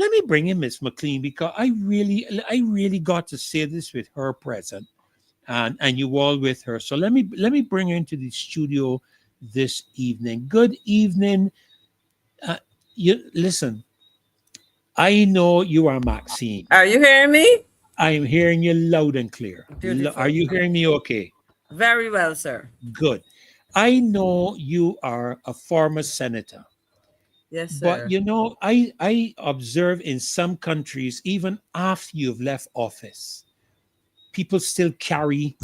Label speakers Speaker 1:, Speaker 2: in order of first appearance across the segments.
Speaker 1: let me bring in Miss McLean because I really got to say this with her present and you all with her. So let me bring her into the studio this evening. Good evening. Uh, you listen. I know you are Maxine.
Speaker 2: Are you hearing me?
Speaker 1: I am hearing you loud and clear. Are
Speaker 2: Beautiful.
Speaker 1: you hearing me okay?
Speaker 2: Very well, sir.
Speaker 1: Good. I know you are a former senator,
Speaker 2: Yes,
Speaker 1: but
Speaker 2: sir.
Speaker 1: you know, I observe in some countries, even after you've left office, people still carry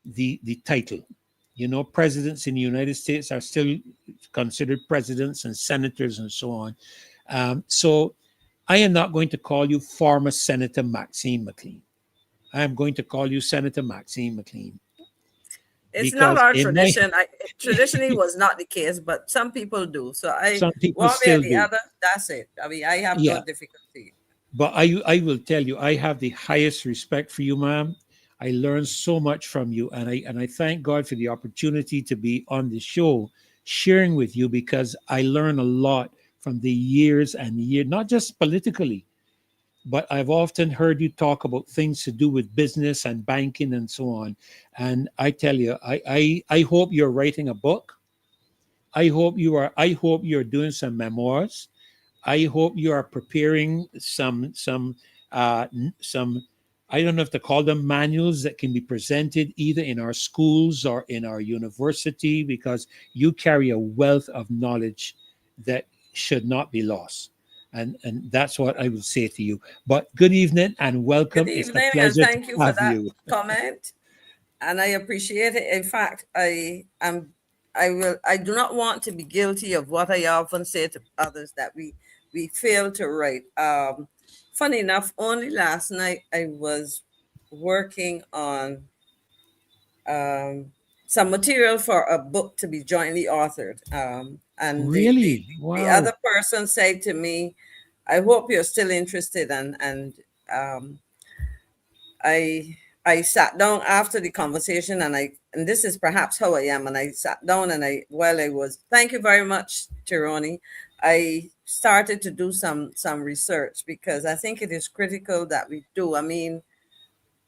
Speaker 1: the title. You know, presidents in the United States are still considered presidents and senators and so on. So I am not going to call you former Senator Maxine McLean. I am going to call you Senator Maxine McLean
Speaker 2: It's not
Speaker 1: because
Speaker 2: our
Speaker 1: in my
Speaker 2: tradition. Traditionally was not the case, but some people do. So
Speaker 1: some people
Speaker 2: one way or
Speaker 1: still
Speaker 2: the
Speaker 1: do.
Speaker 2: other, that's it. I mean, I have no
Speaker 1: Yeah,
Speaker 2: difficulty.
Speaker 1: but I will tell you, I have the highest respect for you, ma'am. I learned so much from you, and I thank God for the opportunity to be on the show, sharing with you because I learn a lot from the years and years, not just politically, but I've often heard you talk about things to do with business and banking and so on. And I tell you, I hope you're writing a book. I hope you're doing some memoirs. I hope you are preparing some I don't know if to call them manuals that can be presented either in our schools or in our university because you carry a wealth of knowledge that should not be lost. And that's what I will say to you. But good evening and
Speaker 2: Good
Speaker 1: welcome. It's a
Speaker 2: evening, and
Speaker 1: pleasure to
Speaker 2: thank you for
Speaker 1: have
Speaker 2: that
Speaker 1: you.
Speaker 2: comment. And I appreciate it. In fact, I do not want to be guilty of what I often say to others that we fail to write. Funny enough, only last night I was working on some material for a book to be jointly authored. And
Speaker 1: Really?
Speaker 2: the
Speaker 1: Wow.
Speaker 2: other person said to me, "I hope you're still interested." And um, I I sat down after the conversation, and this is perhaps how I am. And I sat down, and while I was, thank you very much, Tironi. I started to do some research because I think it is critical that we do. I mean,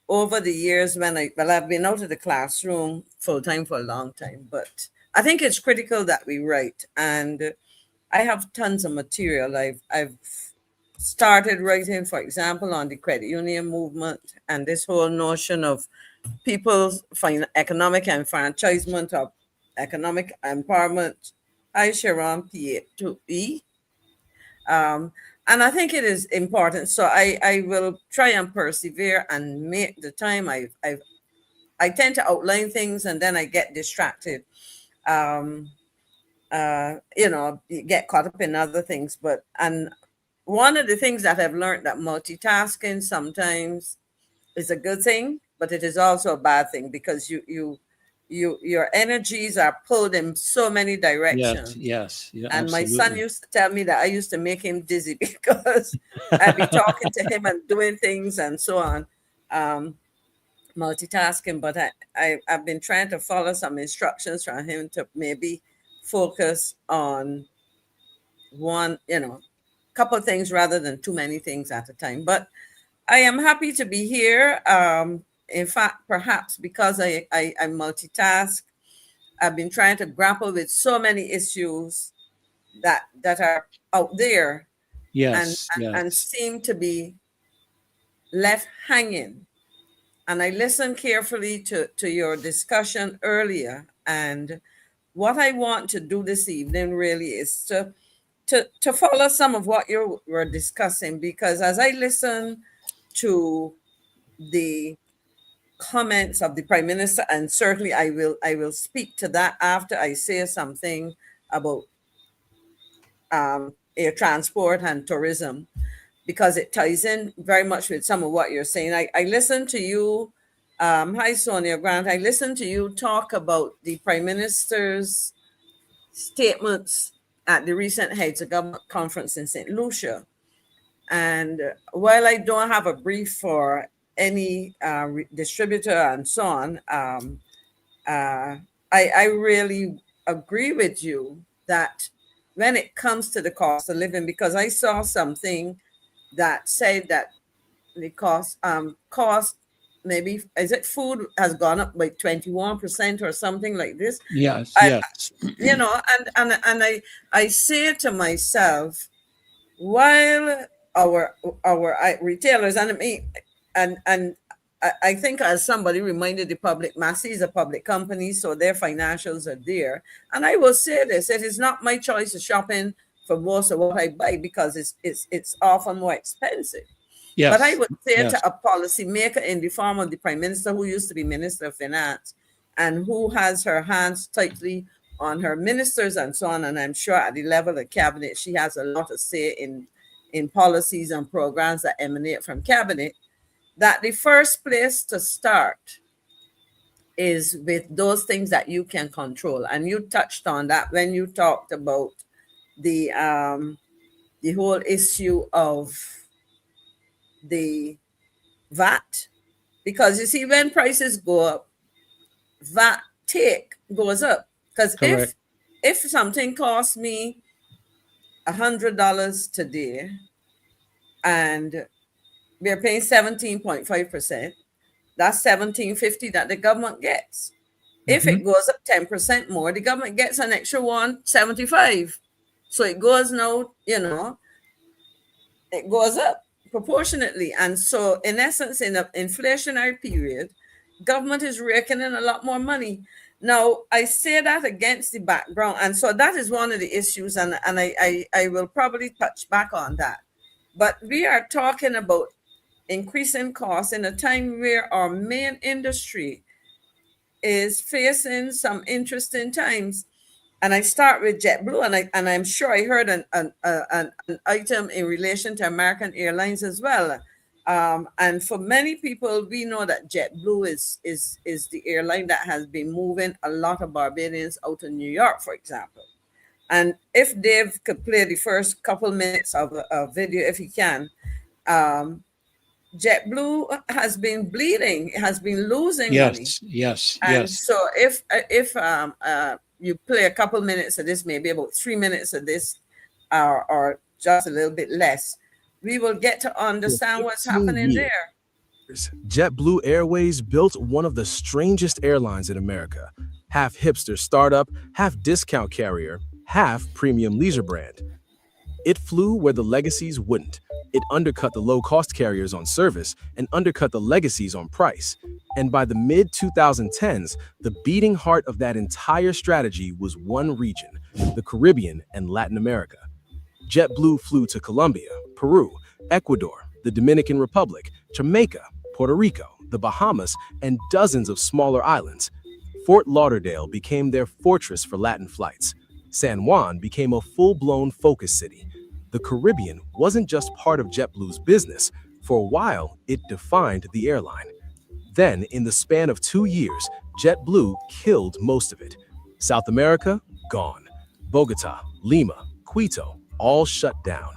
Speaker 2: over the years I've been out of the classroom full time for a long time, but I think it's critical that we write. And I have tons of material. I've started writing, for example, on the credit union movement and this whole notion of people's economic enfranchisement or economic empowerment. Hi, Sharon P2E. Um, and I think it is important. So I will try and persevere and make the time. I tend to outline things and then I get distracted. Um, you get caught up in other things. And one of the things that I've learned, that multitasking sometimes is a good thing, but it is also a bad thing because your energies are pulled in so many
Speaker 1: Yes,
Speaker 2: directions.
Speaker 1: yes, yeah,
Speaker 2: And my son
Speaker 1: absolutely.
Speaker 2: used to tell me that I used to make him dizzy because I'd be talking to him and doing things and so on, um, multitasking. But I've been trying to follow some instructions from him to maybe focus on one, couple of things rather than too many things at a time. But I am happy to be here. In fact, perhaps because I multitask, I've been trying to grapple with so many issues that are out there
Speaker 1: Yes,
Speaker 2: and
Speaker 1: yes.
Speaker 2: seem to be left hanging. And I listened carefully to your discussion earlier. And what I want to do this evening really is to follow some of what you were discussing, because as I listen to the comments of the Prime Minister, and certainly I will speak to that after I say something about air transport and tourism, because it ties in very much with some of what you're saying. I listened to you. Hi, Sonia Grant. I listened to you talk about the Prime Minister's statements at the recent Heads of Government conference in St. Lucia. And while I don't have a brief for any distributor and so on, uh, I really agree with you that when it comes to the cost of living, because I saw something that said that the cost, maybe, is it food, has gone up by 21% or something like this.
Speaker 1: Yes,
Speaker 2: I,
Speaker 1: yes.
Speaker 2: and I say to myself, while our retailers, and I mean, and I think, as somebody reminded the public, Massey is a public company, so their financials are there. And I will say this: it is not my choice of shopping for most of what I buy, because it's often more expensive. But I
Speaker 1: Yes,
Speaker 2: would say
Speaker 1: yes.
Speaker 2: to a policymaker in the form of the Prime Minister, who used to be Minister of Finance and who has her hands tightly on her ministers and so on, and I'm sure at the level of cabinet, she has a lot to say in policies and programs that emanate from cabinet, that the first place to start is with those things that you can control. And you touched on that when you talked about the whole issue of the VAT. Because you see, when prices go up, VAT take goes up. Because
Speaker 1: Correct.
Speaker 2: if something costs me $100 today, and we're paying 17.5%, that's 17.50 that the government gets. If
Speaker 1: Hmm.
Speaker 2: it goes up 10% more, the government gets an extra 175. So it goes now, it goes up proportionately. And so, in essence, in an inflationary period, government is raking in a lot more money. Now, I say that against the background, and so that is one of the issues, and I will probably touch back on that. But we are talking about increasing costs in a time where our main industry is facing some interesting times. And I start with JetBlue, and I'm sure I heard an item in relation to American Airlines as well. And for many people, we know that JetBlue is the airline that has been moving a lot of Barbadians out of New York, for example. And if Dave could play the first couple minutes of a video, if he can, um, JetBlue has been bleeding, it has been losing money.
Speaker 1: Yes, yes,
Speaker 2: And
Speaker 1: yes.
Speaker 2: so if you play a couple minutes of this, maybe about 3 minutes of this, or just a little bit less, we will get to
Speaker 3: For
Speaker 2: understand what's
Speaker 3: 15
Speaker 2: happening
Speaker 3: years,
Speaker 2: there.
Speaker 3: JetBlue Airways built one of the strangest airlines in America. Half hipster startup, half discount carrier, half premium leisure brand. It flew where the legacies wouldn't. It undercut the low-cost carriers on service and undercut the legacies on price. And by the mid-2010s, the beating heart of that entire strategy was one region, the Caribbean and Latin America. JetBlue flew to Colombia, Peru, Ecuador, the Dominican Republic, Jamaica, Puerto Rico, the Bahamas, and dozens of smaller islands. Fort Lauderdale became their fortress for Latin flights. San Juan became a full-blown focus city. The Caribbean wasn't just part of JetBlue's business. For a while, it defined the airline. Then, in the span of 2 years, JetBlue killed most of it. South America, gone. Bogota, Lima, Quito, all shut down.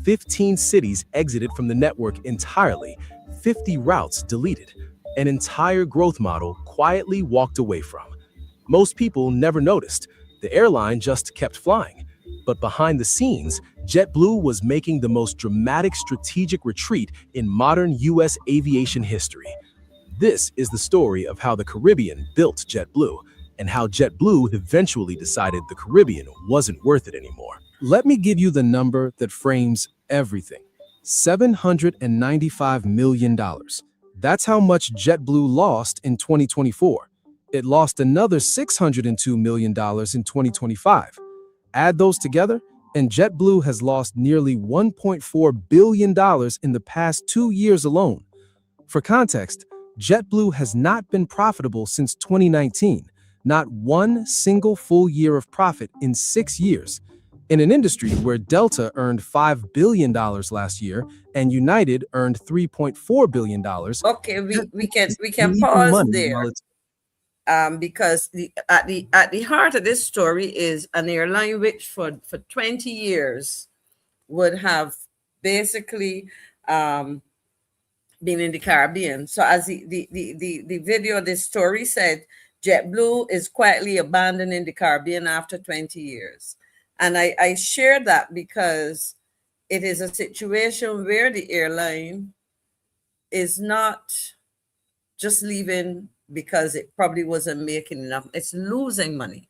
Speaker 3: 15 cities exited from the network entirely, 50 routes deleted. An entire growth model quietly walked away from. Most people never noticed. The airline just kept flying. But behind the scenes, JetBlue was making the most dramatic strategic retreat in modern U.S. aviation history. This is the story of how the Caribbean built JetBlue, and how JetBlue eventually decided the Caribbean wasn't worth it anymore. Let me give you the number that frames everything. $795 million. That's how much JetBlue lost in 2024. It lost another $602 million in 2025. Add those together, and JetBlue has lost nearly $1.4 billion in the past 2 years alone. For context, JetBlue has not been profitable since 2019, not one single full year of profit in 6 years. In an industry where Delta earned $5 billion last year and United earned $3.4 billion,
Speaker 2: Okay, we can
Speaker 3: bleeding
Speaker 2: pause
Speaker 3: money
Speaker 2: there,
Speaker 3: while it's
Speaker 2: because at the heart of this story is an airline which for 20 years would have basically been in the Caribbean. So, as the video, this story said, JetBlue is quietly abandoning the Caribbean after 20 years. And I share that because it is a situation where the airline is not just leaving because it probably wasn't making enough. It's losing money.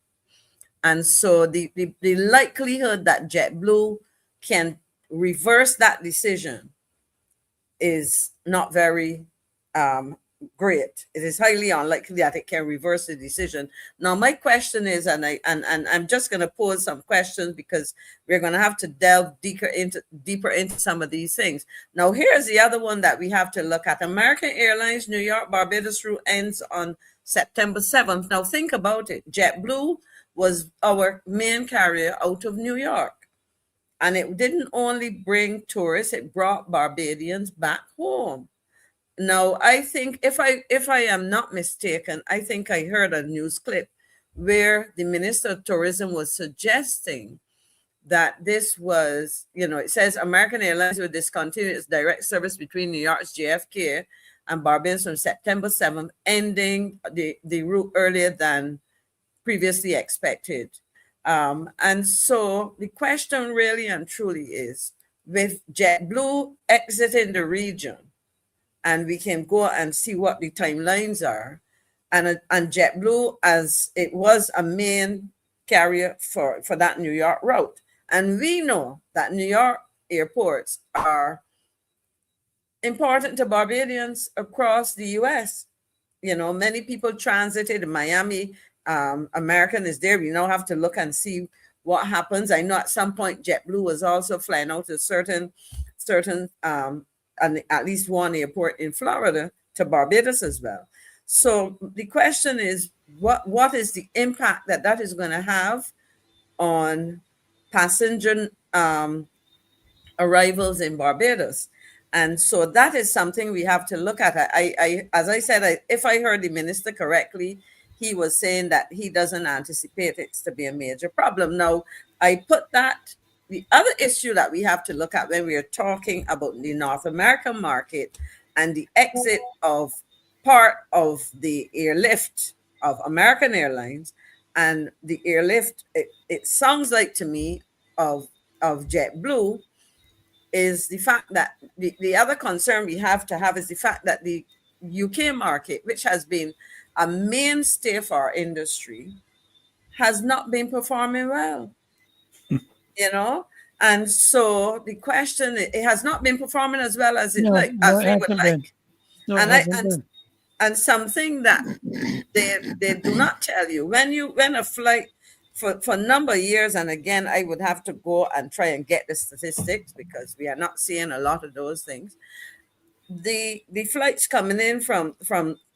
Speaker 2: And so the likelihood that JetBlue can reverse that decision is not very great. It is highly unlikely that it can reverse the decision. Now, my question is, and I'm just going to pose some questions because we're going to have to delve deeper into some of these things. Now, here's the other one that we have to look at. American Airlines New York Barbados route ends on September 7th. Now, think about it. JetBlue was our main carrier out of New York. And it didn't only bring tourists, it brought Barbadians back home. Now, I think if I am not mistaken, I think I heard a news clip where the Minister of Tourism was suggesting that this was, it says American Airlines will discontinue its direct service between New York's JFK and Barbados from September 7th, ending the route earlier than previously expected. And so the question really and truly is, with JetBlue exiting the region, and we can go and see what the timelines are, and JetBlue, as it was a main carrier for that New York route. And we know that New York airports are important to Barbadians across the U.S. Many people transited in Miami. American is there. We now have to look and see what happens. I know at some point JetBlue was also flying out to certain and at least one airport in Florida to Barbados as well. So the question is, what is the impact that is going to have on passenger arrivals in Barbados? And so that is something we have to look at. I as I said, if I heard the minister correctly, he was saying that he doesn't anticipate it to be a major problem. Now, I put that. The other issue that we have to look at when we are talking about the North American market and the exit of part of the airlift of American Airlines and the airlift, it sounds like to me of JetBlue, is the fact that the other concern we have to have is the fact that the UK market, which has been a mainstay for our industry, has not been performing well. And so the question, it has not been performing as well as we would like. And something that they do not tell you when a flight for a number of years, and again I would have to go and try and get the statistics because we are not seeing a lot of those things. The flights coming in from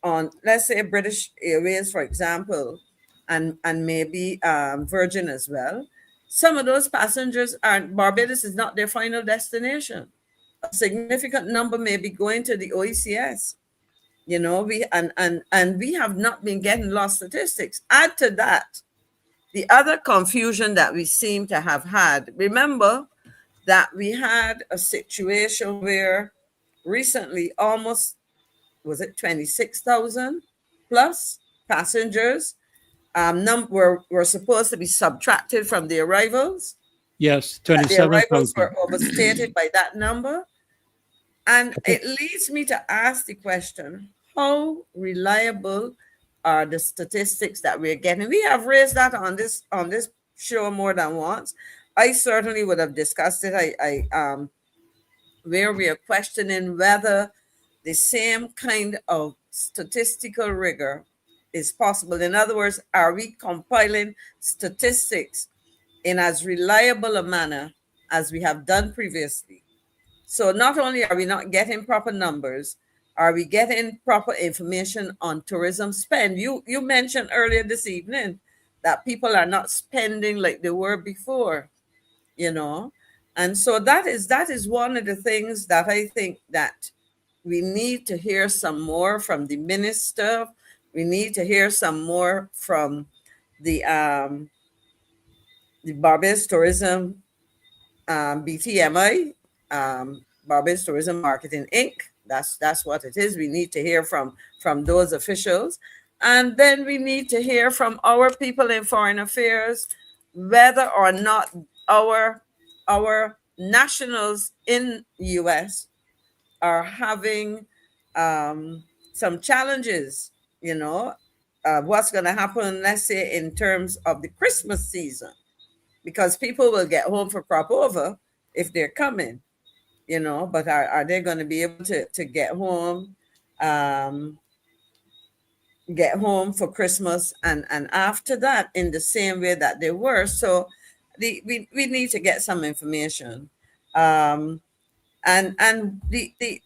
Speaker 2: on, let's say, British Airways, for example, and maybe Virgin as well. Some of those passengers Barbados is not their final destination. A significant number may be going to the OECS. We have not been getting lost statistics. Add to that the other confusion that we seem to have had. Remember that we had a situation where recently almost, was it 26,000 plus passengers were supposed to be subtracted from the arrivals.
Speaker 1: Yes,
Speaker 2: 27,000. The arrivals
Speaker 1: 27,000.
Speaker 2: were overstated by that number. And it leads me to ask the question, how reliable are the statistics that we're getting? We have raised that on this show more than once. I certainly would have discussed it. Where we are questioning whether the same kind of statistical rigor is possible. In other words, are we compiling statistics in as reliable a manner as we have done previously? So not only are we not getting proper numbers, are we getting proper information on tourism spend? You mentioned earlier this evening that people are not spending like they were before, And so that is one of the things that I think that we need to hear some more from the minister. We need to hear some more from the Barbados Tourism BTMI, Barbados Tourism Marketing Inc. That's what it is. We need to hear from those officials, and then we need to hear from our people in foreign affairs whether or not our nationals in US are having some challenges, what's going to happen, let's say, in terms of the Christmas season, because people will get home for crop over if they're coming, but are they going to be able to um, get home for Christmas and after that in the same way that they were? So we need to get some information. And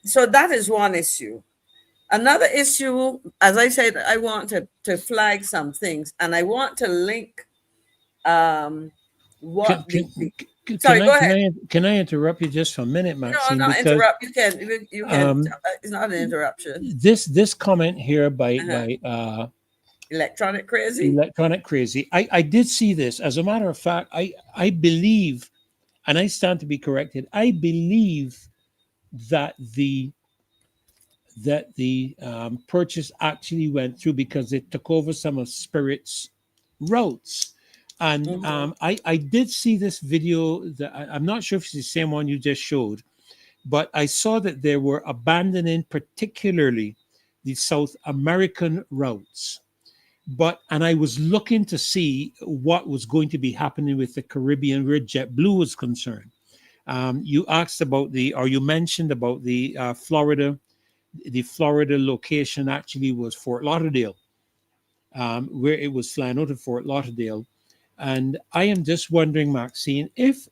Speaker 2: so that is one issue. Another issue, as I said, I want to flag some things, and I want to link what
Speaker 1: Can,
Speaker 2: the,
Speaker 1: can,
Speaker 2: the
Speaker 1: can
Speaker 2: sorry,
Speaker 1: I
Speaker 2: go
Speaker 1: can
Speaker 2: ahead.
Speaker 1: I can I interrupt you just for a minute,
Speaker 2: No,
Speaker 1: Maxine?
Speaker 2: no,
Speaker 1: Because
Speaker 2: interrupt. You can.
Speaker 1: um,
Speaker 2: It's not an interruption.
Speaker 1: this comment here by
Speaker 2: Uh-huh. Electronic crazy.
Speaker 1: Electronic Crazy, I did see this. As a matter of fact, I believe, and I stand to be corrected. I believe that the purchase actually went through because it took over some of Spirit's routes. And
Speaker 2: Mhm.
Speaker 1: I did see this video that I'm not sure if it's the same one you just showed, but I saw that they were abandoning particularly the South American routes. And I was looking to see what was going to be happening with the Caribbean where JetBlue was concerned. You asked about or you mentioned about the Florida. The Florida location actually was Fort Lauderdale, where it was flying out of Fort Lauderdale. And I am just wondering, Maxine, if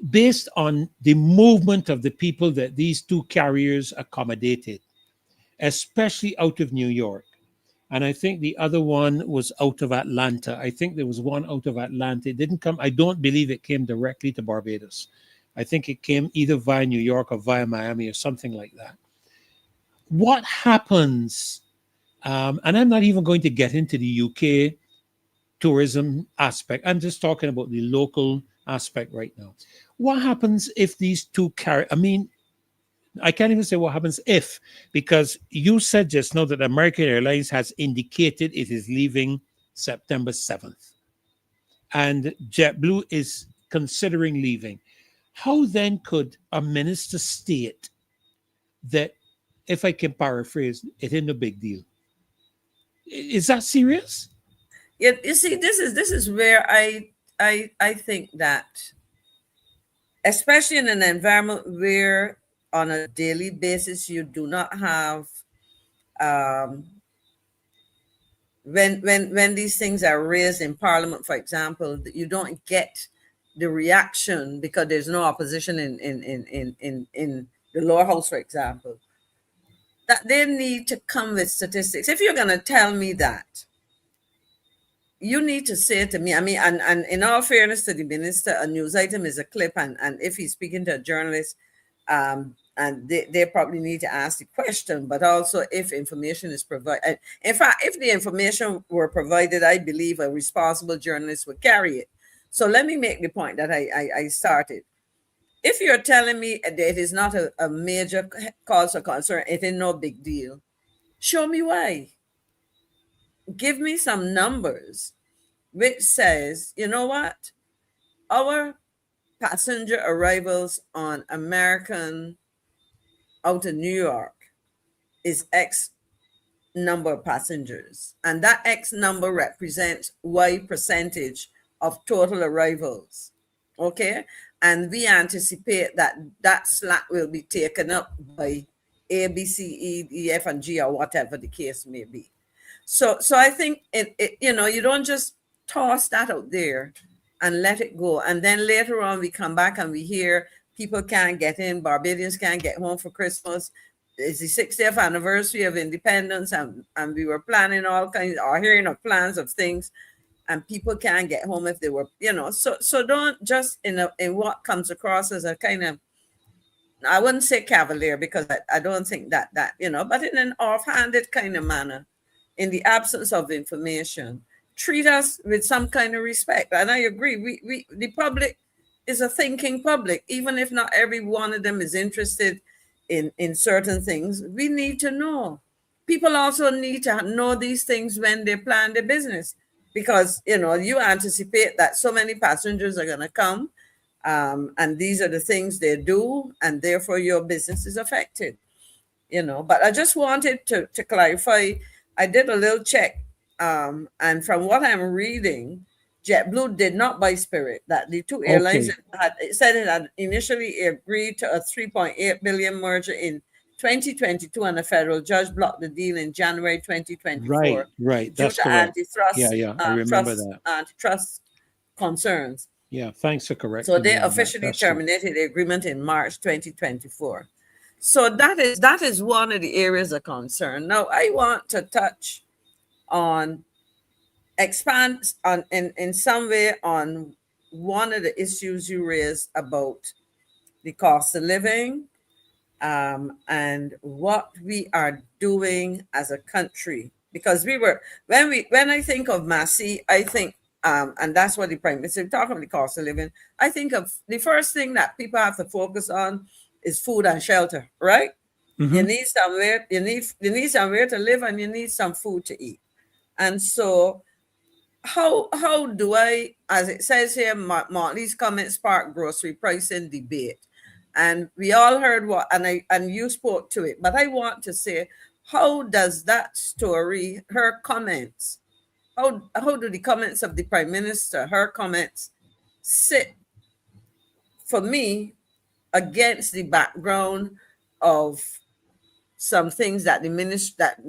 Speaker 1: based on the movement of the people that these two carriers accommodated, especially out of New York, and I think the other one was out of Atlanta. I think there was one out of Atlanta. It didn't come, I don't believe it came directly to Barbados. I think it came either via New York or via Miami or something like that. What happens? And I'm not even going to get into the UK tourism aspect. I'm just talking about the local aspect right now. What happens if these two carry? I mean, I can't even say what happens if, because you said just now that American Airlines has indicated it is leaving September 7th, and JetBlue is considering leaving. How then could a minister state that, if I can paraphrase, it ain't no big deal? Is that serious?
Speaker 2: Yeah, you see, this is where I think that, especially in an environment where on a daily basis you do not have um, when these things are raised in Parliament, for example, you don't get the reaction because there's no opposition in the lower house, for example. That they need to come with statistics. If you're going to tell me that, you need to say to me, I mean, and in all fairness to the minister, a news item is a clip, and if he's speaking to a journalist, and they probably need to ask the question, but also if information is provided. In fact, if the information were provided, I believe a responsible journalist would carry it. So let me make the point that I started. If you're telling me that it is not a major cause of concern, it is no big deal, show me why. Give me some numbers which says, you know what? Our passenger arrivals on American out of New York is X number of passengers. And that X number represents Y percentage of total arrivals. Okay. And we anticipate that that slack will be taken up by A, B, C, E, D, F, and G, or whatever the case may be. So I think you don't just toss that out there and let it go. And then later on, we come back and we hear people can't get in, Barbadians can't get home for Christmas. It's the 60th anniversary of independence, and we were planning all kinds, or hearing of plans of things, and people can't get home if they were, So don't just in what comes across as a kind of, I wouldn't say cavalier, because I don't think that but in an offhanded kind of manner, in the absence of information, treat us with some kind of respect. And I agree, we the public is a thinking public, even if not every one of them is interested in certain things. We need to know. People also need to know these things when they plan their business, because you anticipate that so many passengers are going to come, And these are the things they do, and therefore your business is affected. But I just wanted to clarify. I did a little check, and from what I'm reading, JetBlue did not buy Spirit. That the two airlines
Speaker 1: Okay.
Speaker 2: had it said it had initially agreed to a 3.8 billion merger in 2022, and a federal judge blocked the deal in January 2024
Speaker 1: Right. Right.
Speaker 2: due
Speaker 1: That's
Speaker 2: to
Speaker 1: correct. Yeah. Yeah. I remember that.
Speaker 2: antitrust concerns.
Speaker 1: Yeah. Thanks for
Speaker 2: So
Speaker 1: correcting
Speaker 2: they
Speaker 1: me on that.
Speaker 2: officially
Speaker 1: That's true.
Speaker 2: terminated the agreement in March 2024. So that is one of the areas of concern. Now I want to touch on expand on in some way on one of the issues you raised about the cost of living, and what we are doing as a country. Because when I think of Massey, I think, and that's what the prime minister talking about the cost of living. I think of the first thing that people have to focus on is food and shelter, right? You
Speaker 1: Hmm.
Speaker 2: need somewhere, you need somewhere to live, and you need some food to eat. And so how do I, as it says here, Motley's comments spark grocery pricing debate, and we all heard what, and you spoke to it, but I want to say, how does that story, her comments, how do the comments of the prime minister, her comments, sit for me against the background of some things that the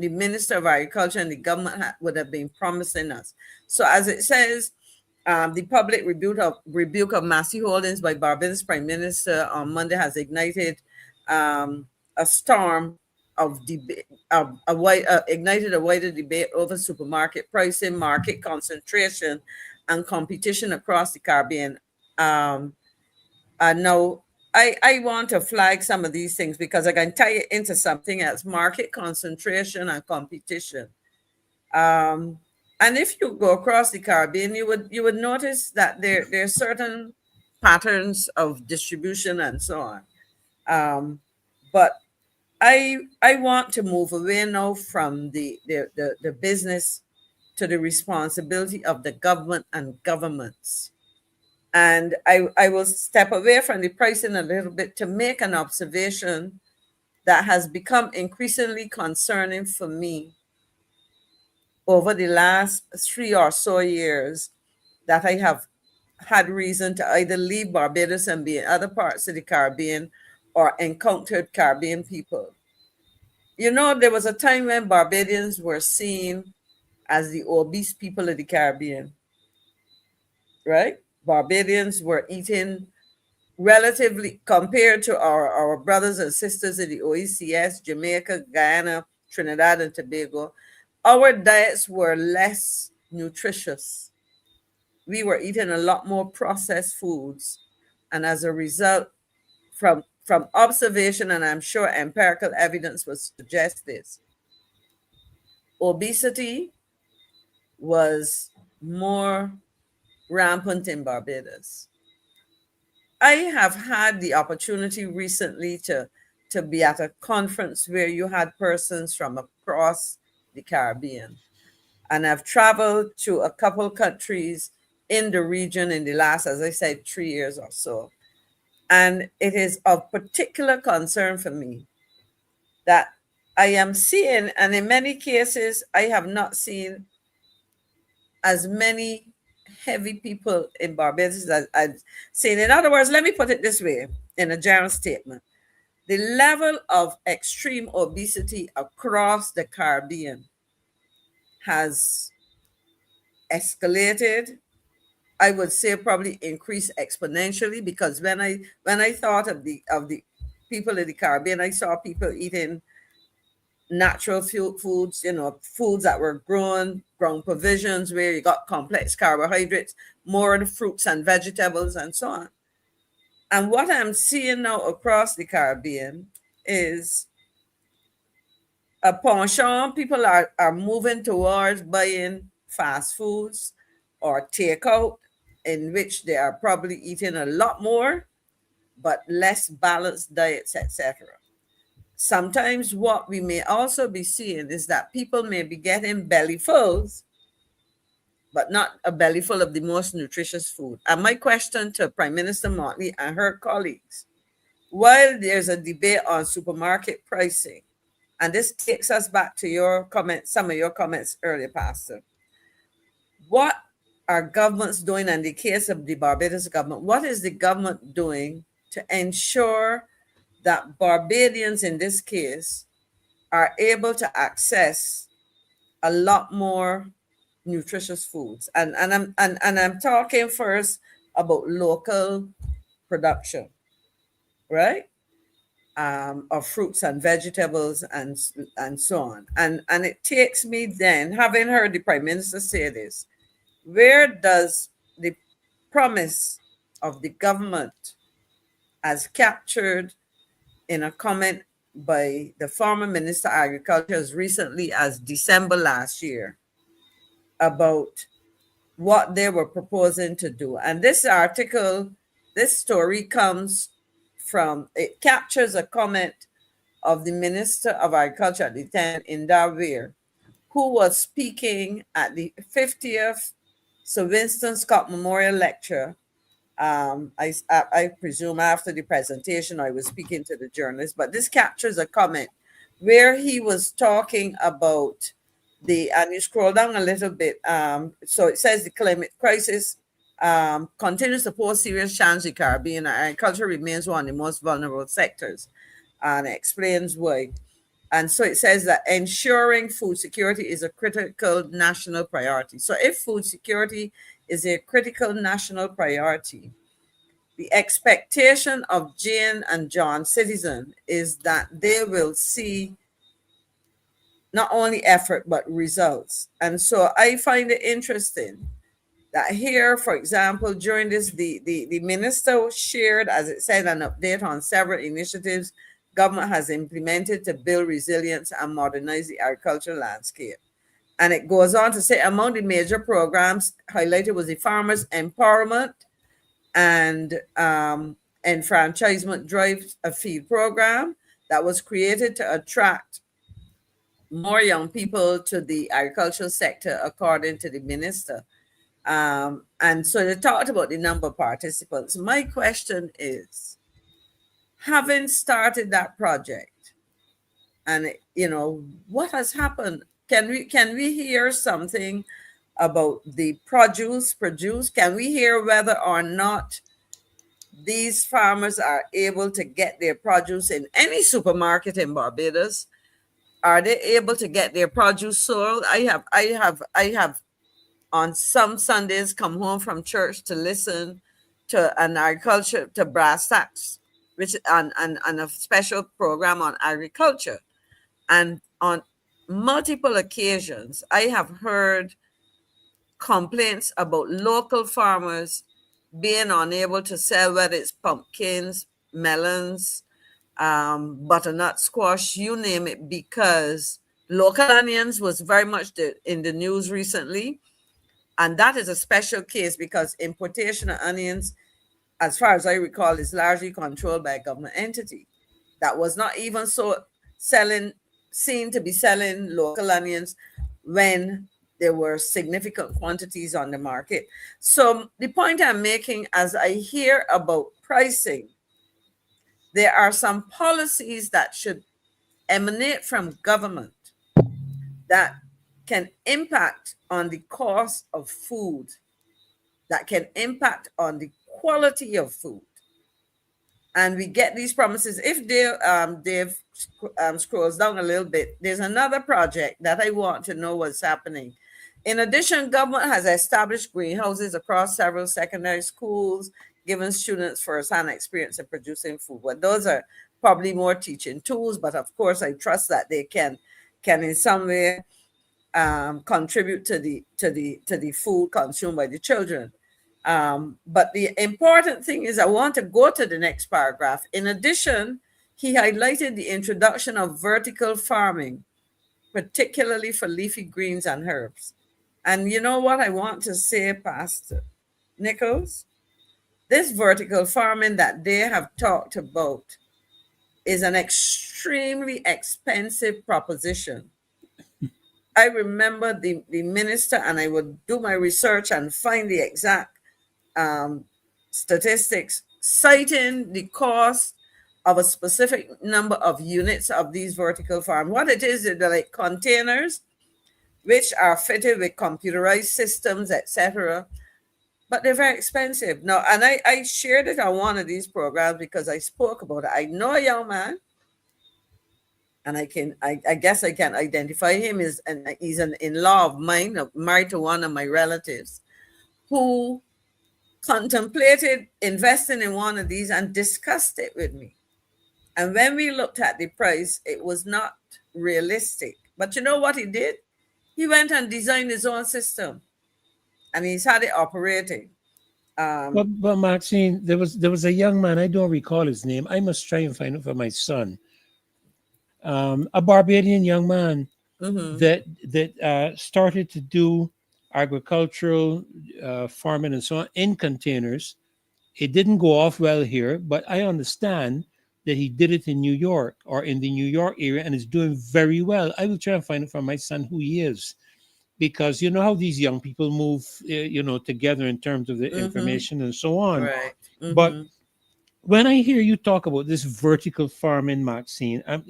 Speaker 2: minister of agriculture and the government would have been promising us. So as it says, the public rebuke of Massey Holdings by Barbados Prime Minister on Monday has ignited a storm of debate, ignited a wider debate over supermarket pricing, market concentration, and competition across the Caribbean. Now, I want to flag some of these things because I can tie it into something else: market concentration and competition. Um, and if you go across the Caribbean, you would notice that there are certain patterns of distribution and so on. But I want to move away now from the business to the responsibility of the government and governments. And I will step away from the pricing a little bit to make an observation that has become increasingly concerning for me over the last 3 or so years, that I have had reason to either leave Barbados and be in other parts of the Caribbean or encountered Caribbean people. There was a time when Barbadians were seen as the obese people of the Caribbean, right? Barbadians were eating relatively, compared to our brothers and sisters in the OECS, Jamaica, Guyana, Trinidad, and Tobago, our diets were less nutritious. We were eating a lot more processed foods. And as a result, from observation, and I'm sure empirical evidence will suggest this, obesity was more rampant in Barbados. I have had the opportunity recently to be at a conference where you had persons from across the Caribbean. And I've traveled to a couple countries in the region in the last, as I said, 3 years or so. And it is of particular concern for me that I am seeing, and in many cases, I have not seen as many heavy people in Barbados as I've seen. In other words, let me put it this way in a general statement: the level of extreme obesity across the Caribbean has escalated. I would say probably increased exponentially, because when I thought of the people in the Caribbean, I saw people eating natural foods, foods that were grown provisions where you got complex carbohydrates, more of the fruits and vegetables and so on. And what I'm seeing now across the Caribbean is a penchant. People are moving towards buying fast foods or takeout, in which they are probably eating a lot more, but less balanced diets, etc. Sometimes what we may also be seeing is that people may be getting belly fulls but not a belly full of the most nutritious food. And my question to Prime Minister McLean and her colleagues, while there's a debate on supermarket pricing, and this takes us back to your comments, some of your comments earlier, Pastor, what are governments doing? In the case of the Barbados government, what is the government doing to ensure that Barbadians in this case are able to access a lot more nutritious foods? And I'm talking first about local production, right? Of fruits and vegetables and so on. And it takes me then, having heard the Prime Minister say this, where does the promise of the government, as captured in a comment by the former Minister of Agriculture as recently as December last year, about what they were proposing to do? And this article, this story comes from, it captures a comment of the Minister of Agriculture at the time in Darwin, who was speaking at the 50th Sir Winston Scott Memorial Lecture. I presume after the presentation, I was speaking to the journalists, but this captures a comment where he was talking about and you scroll down a little bit. So it says the climate crisis continues to pose serious challenge to the Caribbean, and agriculture remains one of the most vulnerable sectors, and it explains why. And so it says that ensuring food security is a critical national priority. So if food security is a critical national priority, the expectation of Jane and John citizen is that they will see not only effort, but results. And so I find it interesting that here, for example, during this, the minister shared, as it said, an update on several initiatives government has implemented to build resilience and modernize the agricultural landscape. And it goes on to say among the major programs highlighted was the Farmers Empowerment and Enfranchisement Drive a Field program that was created to attract more young people to the agricultural sector, according to the minister. And so they talked about the number of participants. My question is, having started that project, and what has happened? Can we hear something about the produce produced? Can we hear whether or not these farmers are able to get their produce in any supermarket in Barbados? Are they able to get their produce sold? I have on some Sundays come home from church to listen to an agriculture, to brass tacks, which and a special program on agriculture. And on multiple occasions, I have heard complaints about local farmers being unable to sell, whether it's pumpkins, melons, butternut squash, you name it, because local onions was very much in the news recently. And that is a special case because importation of onions, as far as I recall, is largely controlled by a government entity that was not even seen to be selling local onions when there were significant quantities on the market. So the point I'm making, as I hear about pricing, there are some policies that should emanate from government that can impact on the cost of food, that can impact on the quality of food. And we get these promises. If Dave scrolls down a little bit, there's another project that I want to know what's happening. In addition, government has established greenhouses across several secondary schools, giving students first-hand experience in producing food. Well, those are probably more teaching tools, but of course, I trust that they can in some way contribute to the food consumed by the children. But the important thing is, I want to go to the next paragraph. In addition, he highlighted the introduction of vertical farming, particularly for leafy greens and herbs. And you know what I want to say, Pastor Nichols? This vertical farming that they have talked about is an extremely expensive proposition. I remember the minister, and I would do my research and find the exact um, statistics, citing the cost of a specific number of units of these vertical farms. What it is, they're like containers which are fitted with computerized systems, etc. But they're very expensive. Now, and I shared it on one of these programs because I spoke about it. I know a young man, and I guess I can identify him as, and he's an in-law of mine, married to one of my relatives, who contemplated investing in one of these and discussed it with me. And when we looked at the price, it was not realistic. But you know what he did? He went and designed his own system, and he's had it operating.
Speaker 1: But Maxine, there was a young man, I don't recall his name. I must try and find it for my son. A Barbadian young man
Speaker 2: Mhm.
Speaker 1: that started to do agricultural farming and so on in containers. It didn't go off well here, but I understand that he did it in New York or in the New York area and is doing very well. I will try and find it for my son who he is, because you know how these young people move, together in terms of the
Speaker 2: Mhm.
Speaker 1: information and so on.
Speaker 2: Right.
Speaker 1: But
Speaker 2: Mhm.
Speaker 1: when I hear you talk about this vertical farming, Maxine, a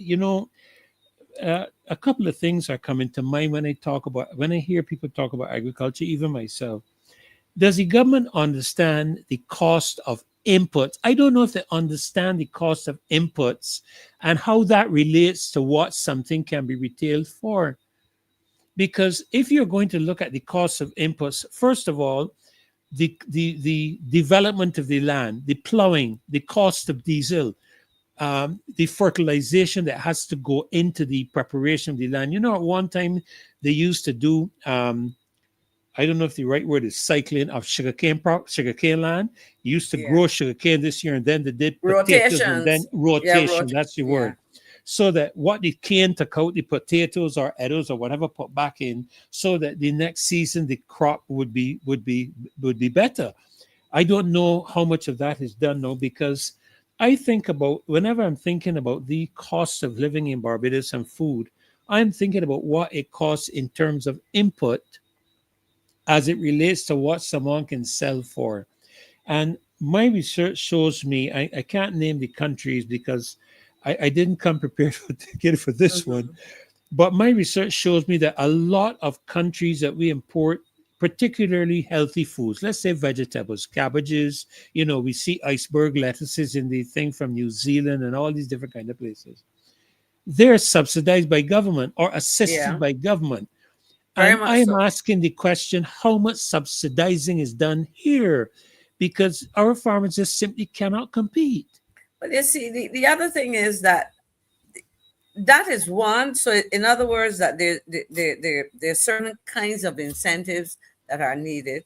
Speaker 1: couple of things are coming to mind when I hear people talk about agriculture, even myself. Does the government understand the cost of inputs? I don't know if they understand the cost of inputs and how that relates to what something can be retailed for. Because if you're going to look at the cost of inputs, first of all, the development of the land, the plowing, the cost of diesel, the fertilization that has to go into the preparation of the land. At one time they used to do, I don't know if the right word is cycling of sugarcane land. You used to
Speaker 2: Yeah.
Speaker 1: grow sugarcane this year, and then they did potatoes, and then
Speaker 2: Rotations. Yeah.
Speaker 1: rotation. That's the
Speaker 2: Yeah.
Speaker 1: word. So that what the cane took out, the potatoes or edibles or whatever put back in, so that the next season the crop would be better. I don't know how much of that is done now, because I think about, whenever I'm thinking about the cost of living in Barbados and food, I'm thinking about what it costs in terms of input as it relates to what someone can sell for. And my research shows me, I can't name the countries because I didn't come prepared to get it for this one,
Speaker 2: Mhm.
Speaker 1: but my research shows me that a lot of countries that we import, particularly healthy foods, let's say vegetables, cabbages, we see iceberg lettuces in the thing from New Zealand and all these different kind of places. They're subsidized by government or assisted
Speaker 2: Yeah.
Speaker 1: by government.
Speaker 2: Very
Speaker 1: And
Speaker 2: much
Speaker 1: I'm
Speaker 2: so.
Speaker 1: asking the question, how much subsidizing is done here? Because our farmers just simply cannot compete.
Speaker 2: But you see, the other thing is that that is one. So, in other words, that there's certain kinds of incentives that are needed.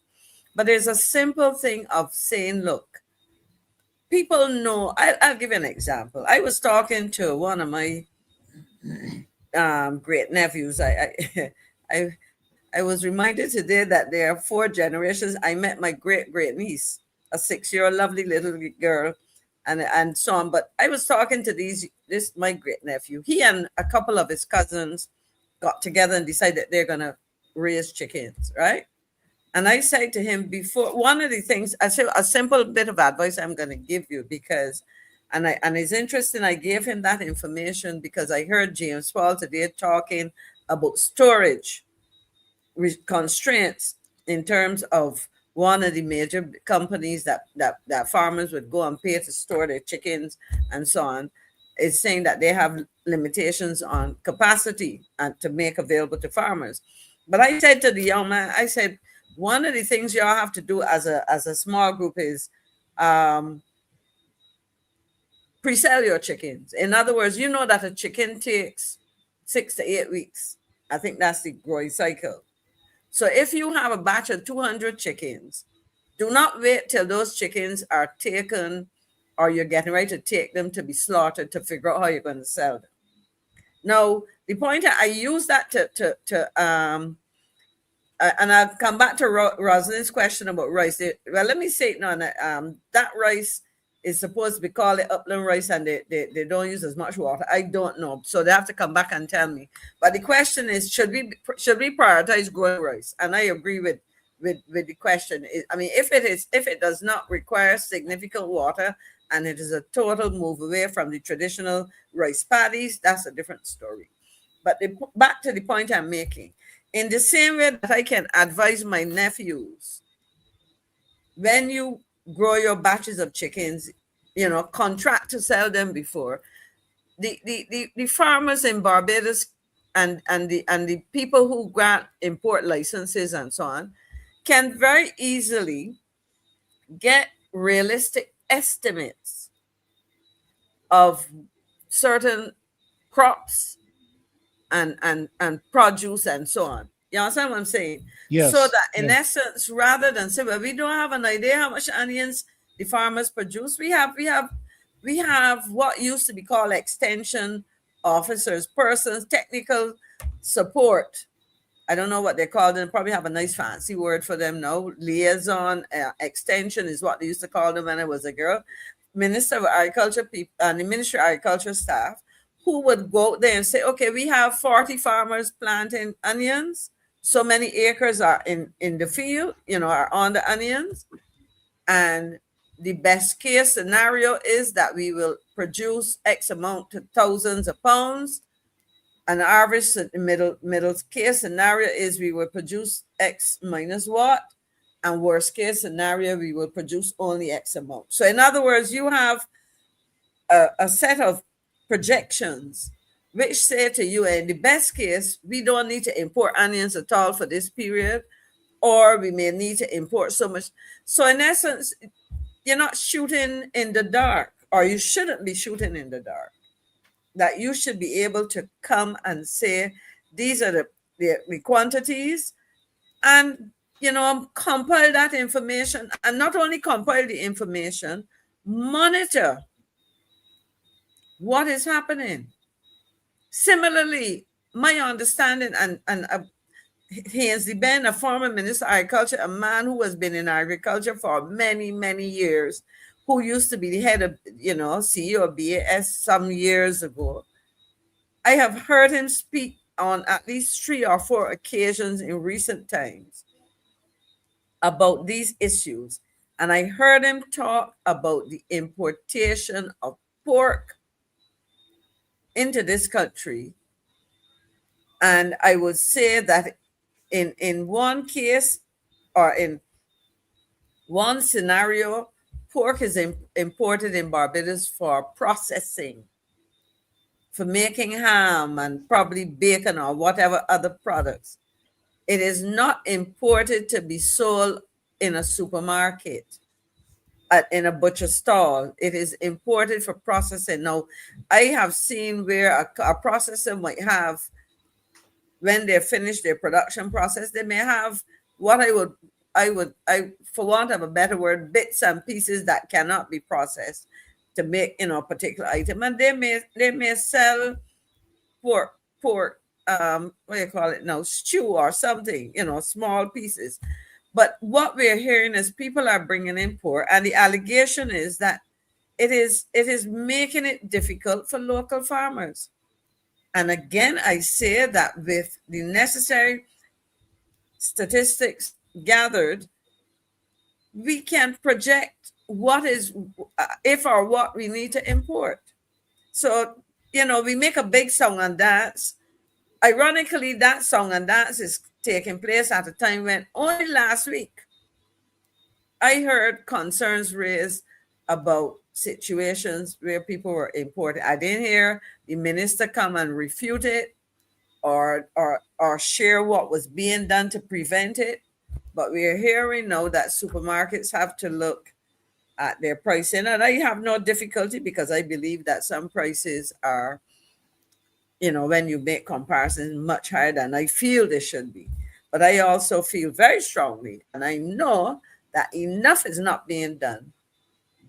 Speaker 2: But there's a simple thing of saying, look, people know. I'll give you an example. I was talking to one of my great nephews. I I was reminded today that there are four generations. I met my great great niece, a 6 year lovely little girl, and so on. But I was talking to this my great nephew. He and a couple of his cousins got together and decided they're gonna raise chickens, right? And I said to him before, one of the things I said, a simple bit of advice I'm going to give you, because and it's interesting I gave him that information because I heard James Paul today talking about storage constraints in terms of one of the major companies that farmers would go and pay to store their chickens and so on, is saying that they have limitations on capacity and to make available to farmers. But I said to the young man, I said, one of the things y'all have to do as a small group is um, pre-sell your chickens. In other words, you know that a chicken takes 6 to 8 weeks. I think that's the growing cycle. So if you have a batch of 200 chickens, do not wait till those chickens are taken or you're getting ready to take them to be slaughtered to figure out how you're going to sell them. Now, the point I use that and I'll come back to Rosalind's question about rice. Well, let me say it now. That rice is supposed to be called upland rice and they don't use as much water. I don't know. So they have to come back and tell me. But the question is, should we prioritize growing rice? And I agree with the question. I mean, if it does not require significant water and it is a total move away from the traditional rice paddies, that's a different story. But back to the point I'm making. In the same way that I can advise my nephews, when you grow your batches of chickens, contract to sell them before. The farmers in Barbados and the people who grant import licenses and so on can very easily get realistic estimates of certain crops and produce and so on. You understand what I'm saying?
Speaker 1: Yes.
Speaker 2: So that in essence, rather than say, well, we don't have an idea how much onions the farmers produce, we have what used to be called extension officers, persons, technical support. I don't know what they call them. Probably have a nice fancy word for them now. Liaison, extension is what they used to call them when I was a girl. Minister of Agriculture people and the Ministry of Agriculture staff who would go out there and say, okay, we have 40 farmers planting onions. So many acres are in the field, are on the onions. And the best case scenario is that we will produce X amount to thousands of pounds. An average middle case scenario is we will produce X minus what, and worst case scenario, we will produce only X amount. So in other words, you have a set of projections which say to you, in the best case, we don't need to import onions at all for this period, or we may need to import so much. So in essence, you're not shooting in the dark, or you shouldn't be shooting in the dark. That you should be able to come and say, these are the quantities, and compile that information, and not only compile the information, monitor what is happening. Similarly, my understanding, and Haynes Ben, a former Minister of Agriculture, a man who has been in agriculture for many, many years, who used to be the head of, CEO of BAS some years ago. I have heard him speak on at least 3 or 4 occasions in recent times about these issues. And I heard him talk about the importation of pork into this country. And I would say that in one case, or in one scenario, pork is imported in Barbados for processing, for making ham and probably bacon or whatever other products. It is not imported to be sold in a supermarket, in a butcher stall. It is imported for processing. Now, I have seen where a processor might have, when they finish their production process, they may have what I for want of a better word, bits and pieces that cannot be processed to make a particular item, and they may sell pork what do you call it now, stew or something, small pieces. But what we're hearing is people are bringing in pork, and the allegation is that it is making it difficult for local farmers. And again, I say that with the necessary statistics gathered, we can project what is, if or what we need to import. So, we make a big song and dance. Ironically, that song and dance is taking place at a time when only last week I heard concerns raised about situations where people were imported. I didn't hear the minister come and refute it or share what was being done to prevent it. But we are hearing now that supermarkets have to look at their pricing. And I have no difficulty, because I believe that some prices are, when you make comparisons, much higher than I feel they should be. But I also feel very strongly, and I know that enough is not being done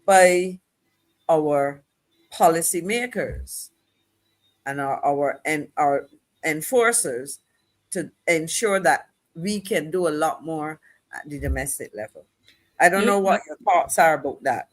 Speaker 2: by our policymakers and our enforcers to ensure that we can do a lot more at the domestic level. I don't know what your thoughts are about that.